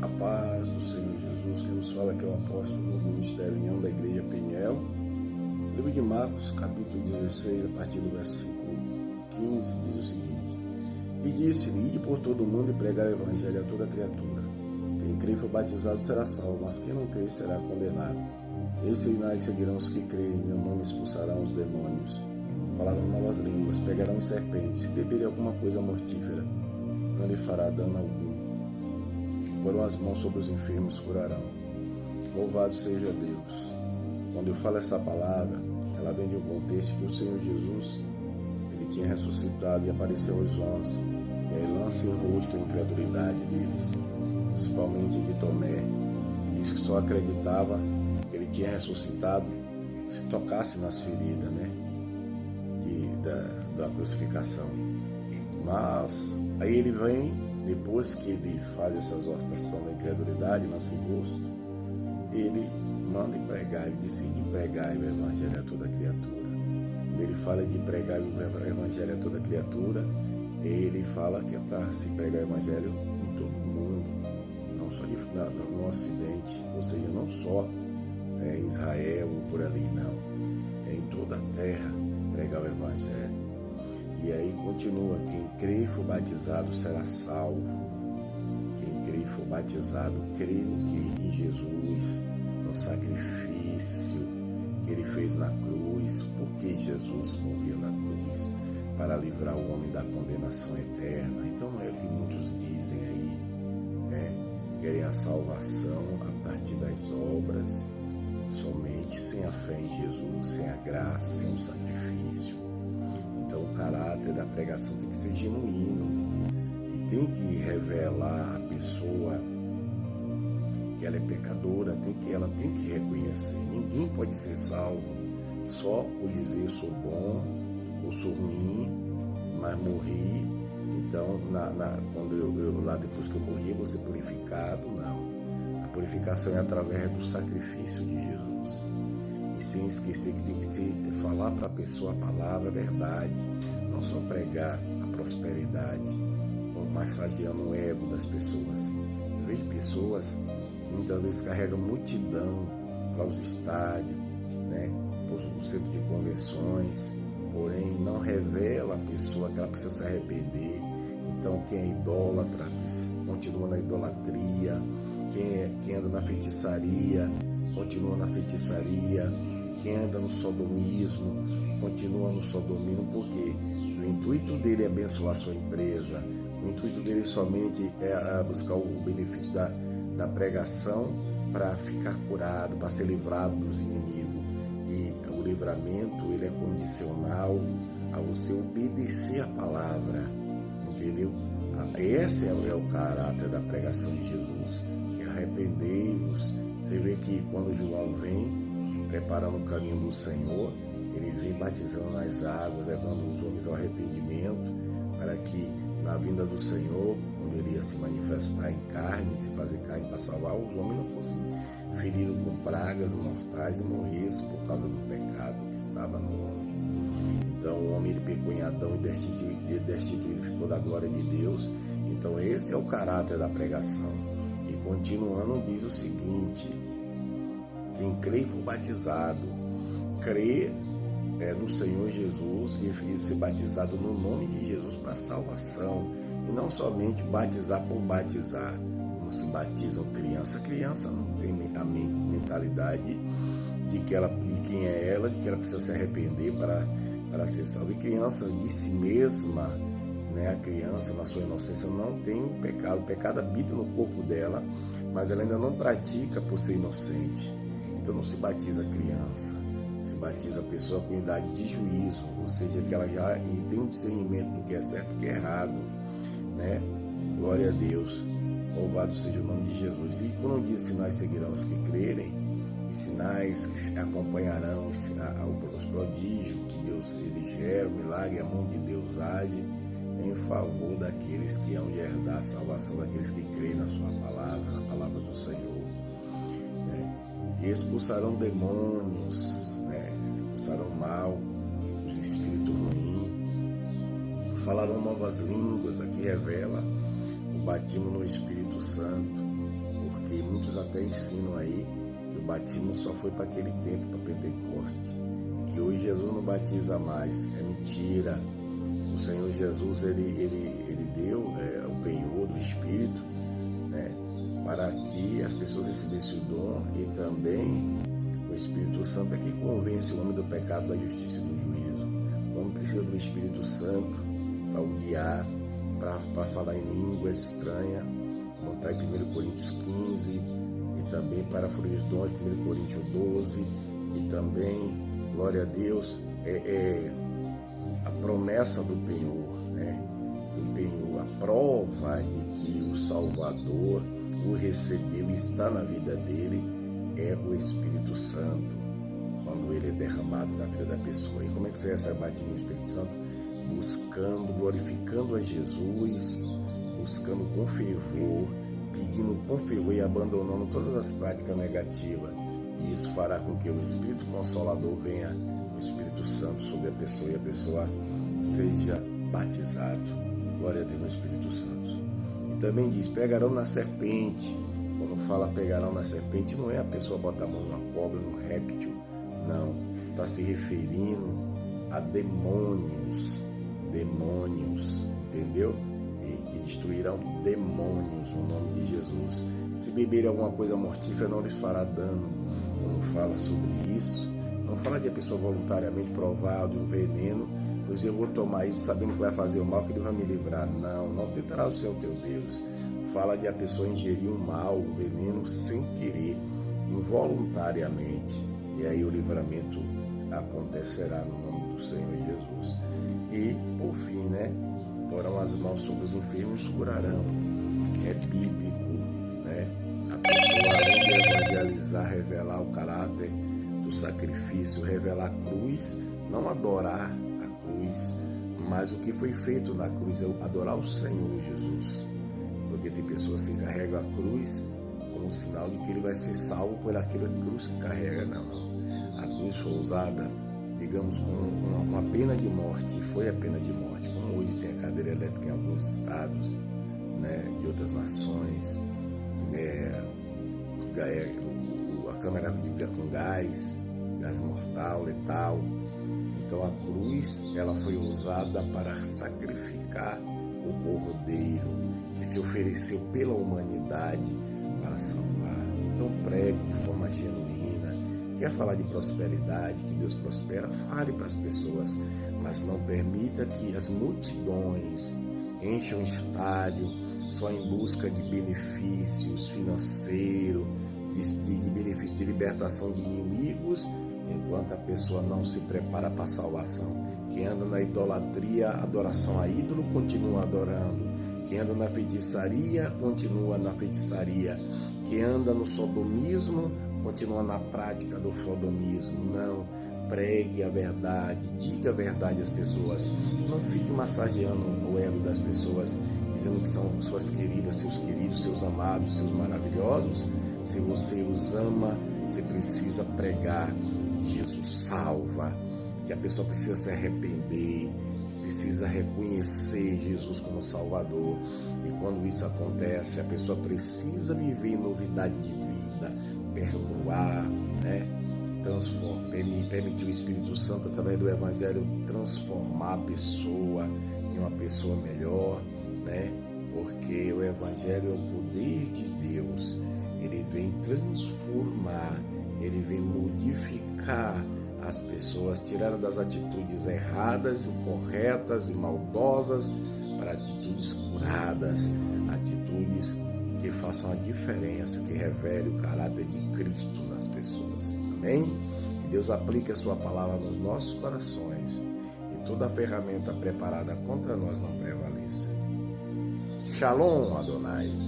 A paz do Senhor Jesus, quem nos fala que é o apóstolo do Ministério União da Igreja Peniel. Livro de Marcos, capítulo 16, a partir do versículo 15, diz o seguinte: E disse-lhe: Ide por todo o mundo e pregar o evangelho a toda criatura. Quem crê e for batizado será salvo, mas quem não crê será condenado. Esses sinais seguirão os que creem, em meu nome expulsarão os demônios, falarão novas línguas, pegarão serpentes, se beberem alguma coisa mortífera, não lhe fará dano algum. Porão as mãos sobre os enfermos, curarão. Louvado seja Deus. Quando eu falo essa palavra, ela vem de um contexto que o Senhor Jesus, ele tinha ressuscitado e apareceu aos 11, e aí lança em rosto a incredulidade deles, principalmente de Tomé. Ele disse que só acreditava que ele tinha ressuscitado se tocasse nas feridas, da crucificação. Mas aí ele vem, depois que ele faz essa exortação da incredulidade, lança em rosto, ele manda pregar, ele decide pregar o evangelho a toda criatura. Quando ele fala de pregar o evangelho a toda criatura, ele fala que é para se pregar o evangelho em todo o mundo, não só no Ocidente, ou seja, não só em Israel ou por ali, não. É em toda a terra pregar o evangelho. E aí continua: quem crê e for batizado será salvo. Quem crê e for batizado, crê no que em Jesus, no sacrifício que ele fez na cruz. Porque Jesus morreu na cruz? Para livrar o homem da condenação eterna. Então não é o que muitos dizem aí, querem a salvação a partir das obras, somente sem a fé em Jesus, sem a graça, sem o sacrifício. Então o caráter da pregação tem que ser genuíno e tem que revelar a pessoa que ela é pecadora, ela tem que reconhecer. Ninguém pode ser salvo só por dizer sou bom ou sou ruim, mas morri. Então quando eu lá depois que eu morri eu vou ser purificado. Não. A purificação é através do sacrifício de Jesus. E sem esquecer que tem que falar para a pessoa a palavra, a verdade, não só pregar a prosperidade, ou massageando o ego das pessoas. Eu vejo pessoas que muitas vezes carregam multidão para os estádios, para o centro de convenções, porém não revela a pessoa que ela precisa se arrepender. Então quem é idólatra continua na idolatria, quem anda na feitiçaria continua na feitiçaria, quem anda no sodomismo continua no sodomismo, porque o intuito dele é abençoar a sua empresa, o intuito dele somente é buscar o benefício da pregação para ficar curado, para ser livrado dos inimigos. E o livramento ele é condicional a você obedecer a palavra, entendeu? Esse é o caráter da pregação de Jesus. Arrependei-vos. Você vê que quando João vem preparando o caminho do Senhor, ele vem batizando nas águas, levando os homens ao arrependimento, para que na vinda do Senhor, quando ele ia se manifestar em carne, se fazer carne para salvar, os homens não fossem feridos com pragas mortais e morressem por causa do pecado que estava no homem. Então o homem ele pecou em Adão e destituído ficou da glória de Deus. Então esse é o caráter da pregação. E continuando diz o seguinte: quem crê e for batizado, crê no Senhor Jesus e ser batizado no nome de Jesus para salvação, e não somente batizar por batizar, como se batizam criança. A criança não tem a mentalidade de quem é ela, de que ela precisa se arrepender para ser salva. E criança de si mesma, a criança na sua inocência não tem pecado. O pecado habita no corpo dela, mas ela ainda não pratica por ser inocente. Então não se batiza a criança, se batiza a pessoa com idade de juízo, ou seja, que ela já tem um discernimento do que é certo e do que é errado, Glória a Deus, louvado seja o nome de Jesus. E quando diz sinais seguirão os que crerem, os sinais que acompanharão os prodígios que Deus ele gera, o milagre, a mão de Deus age em favor daqueles que hão de herdar a salvação, daqueles que creem na sua palavra, na palavra do Senhor. E expulsarão demônios, expulsarão mal, os espíritos ruins, falarão novas línguas. Aqui revela o batismo no Espírito Santo, porque muitos até ensinam aí que o batismo só foi para aquele tempo, para Pentecoste, que hoje Jesus não batiza mais. É mentira. O Senhor Jesus, ele deu o penhor do Espírito, né, para que as pessoas recebessem o dom, e também o Espírito Santo é que convence o homem do pecado, da justiça e do juízo. O homem precisa do Espírito Santo para o guiar, para falar em língua estranha, como está em 1 Coríntios 15, e também para fluir os dons, 1 Coríntios 12, e também, glória a Deus, a promessa do penhor, né? O penhor, a prova de que o Salvador o recebeu e está na vida dele é o Espírito Santo, quando ele é derramado na vida da pessoa. E como é que você recebe o batismo do Espírito Santo? Buscando, glorificando a Jesus, buscando com fervor, pedindo com fervor e abandonando todas as práticas negativas. E isso fará com que o Espírito Consolador venha, o Espírito Santo, sobre a pessoa, e a pessoa seja batizado. Glória a Deus no Espírito Santo. E também diz, pegarão na serpente. Quando fala pegarão na serpente, não é a pessoa botar a mão numa cobra, num réptil, não. Está se referindo a demônios, entendeu? E que destruirão demônios no nome de Jesus. Se beberem alguma coisa mortífera, não lhes fará dano. Quando fala sobre isso, não fala de a pessoa voluntariamente provar de um veneno, pois eu vou tomar isso sabendo que vai fazer o mal, que ele vai me livrar. Não tentará o Senhor teu Deus. Fala de a pessoa ingerir um mal, um veneno, sem querer, involuntariamente. E aí o livramento acontecerá no nome do Senhor Jesus. E, por fim, né? Porão as mãos sobre os enfermos e os curarão. É bíblico, né? A pessoa, além de evangelizar, revelar o caráter do sacrifício, revelar a cruz, não adorar a cruz, mas o que foi feito na cruz é adorar o Senhor Jesus. Porque tem pessoas que carregam a cruz como sinal de que ele vai ser salvo por aquela cruz que carrega. Não. A cruz foi usada, digamos, com uma pena de morte. Foi a pena de morte. Como hoje tem a cadeira elétrica em alguns estados, né, de outras nações, a câmera com gás mortal, letal. Então a cruz, ela foi usada para sacrificar o Cordeiro que se ofereceu pela humanidade para salvar. Então pregue de forma genuína. Quer falar de prosperidade, que Deus prospera, fale para as pessoas, mas não permita que as multidões encham o estádio só em busca de benefícios financeiros, de benefício de libertação de inimigos, enquanto a pessoa não se prepara para a salvação. Quem anda na idolatria, adoração a ídolo, continua adorando. Quem anda na feitiçaria, continua na feitiçaria. Quem anda no sodomismo, continua na prática do sodomismo. Não, pregue a verdade, diga a verdade às pessoas. Não fique massageando o ego das pessoas, dizendo que são suas queridas, seus queridos, seus amados, seus maravilhosos. Se você os ama, você precisa pregar que Jesus salva, que a pessoa precisa se arrepender, precisa reconhecer Jesus como Salvador. E quando isso acontece, a pessoa precisa viver em novidade de vida, perdoar, né? Permitir o Espírito Santo, através do Evangelho, transformar a pessoa em uma pessoa melhor, né? Porque o Evangelho é o poder de Deus. Ele vem transformar, ele vem modificar as pessoas, tirar das atitudes erradas, incorretas e maldosas para atitudes curadas, atitudes que façam a diferença, que revele o caráter de Cristo nas pessoas. Amém? Que Deus aplique a sua palavra nos nossos corações e toda a ferramenta preparada contra nós não prevaleça. Shalom, Adonai.